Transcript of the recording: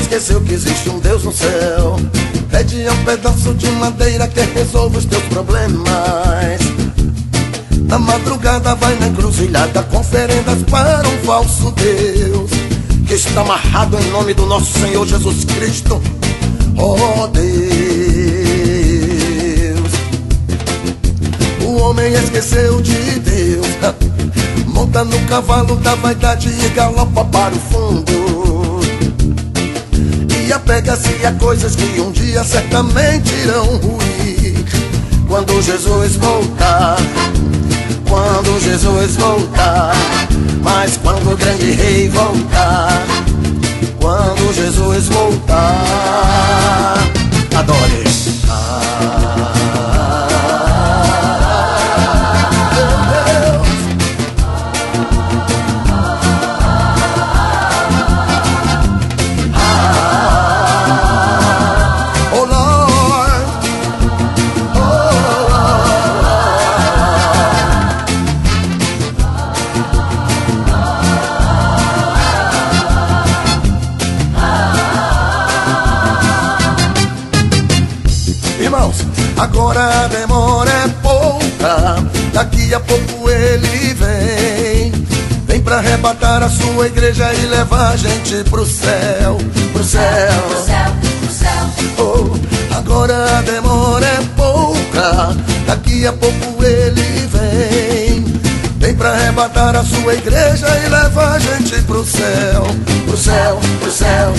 Esqueceu que existe um Deus no céu. Pede um pedaço de madeira que resolva os teus problemas. Na madrugada vai na encruzilhada com oferendas para um falso Deus que está amarrado em nome do nosso Senhor Jesus Cristo. Oh Deus, o homem esqueceu de Deus, monta no cavalo da vaidade e galopa para o fundo. E apega-se a coisas que um dia certamente irão ruir. Quando Jesus voltar, quando Jesus voltar, mas quando o grande rei voltar, quando Jesus voltar, adore. Agora a demora é pouca, daqui a pouco ele vem. Vem pra arrebatar a sua igreja e levar a gente pro céu, pro céu, pro céu, pro céu. Oh, agora a demora é pouca, daqui a pouco ele vem. Vem pra arrebatar a sua igreja e levar a gente pro céu, pro céu, pro céu.